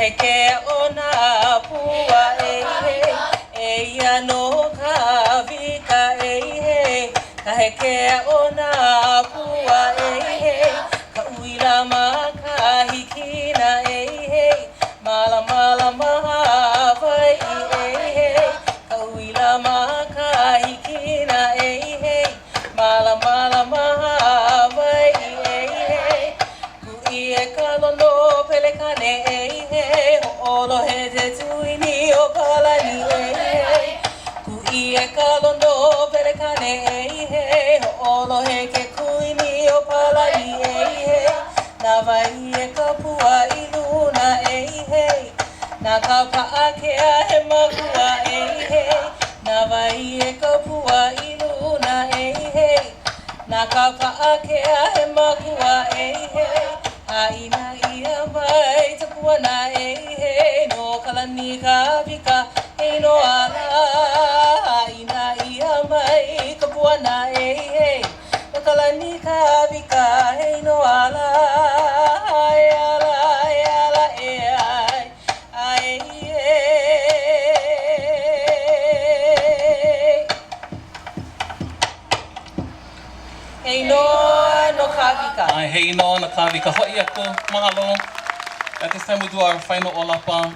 heke o nā pua e he, e ia no ka vika e he, ka heke o nā pua e he, ka uila ma ka hikina e he, mala mala maha vai e he, ka uila ma ka hikina e he, mala mala maha vai e he, ku I e ka lono pelekane e he, ho olo he te tuini o kalani e he, ku I e ka lono pelekane e he, ho olo he ke kuini o palani e he, na vai e ka pua I luna e he, na ka paakea he makua e he, na vai e ka pua I luna e he, na ka paakea he makua e he, haina ia mai te puana e he, no kalani ka vika e no ala, haina ia mai ka puana e he, no kalani ka vika e no ala, ai ala e ala e ai e. Hei noa no ka vika. Hei no na ka vika hoi aku, mahalo. At this time we do our final olapa.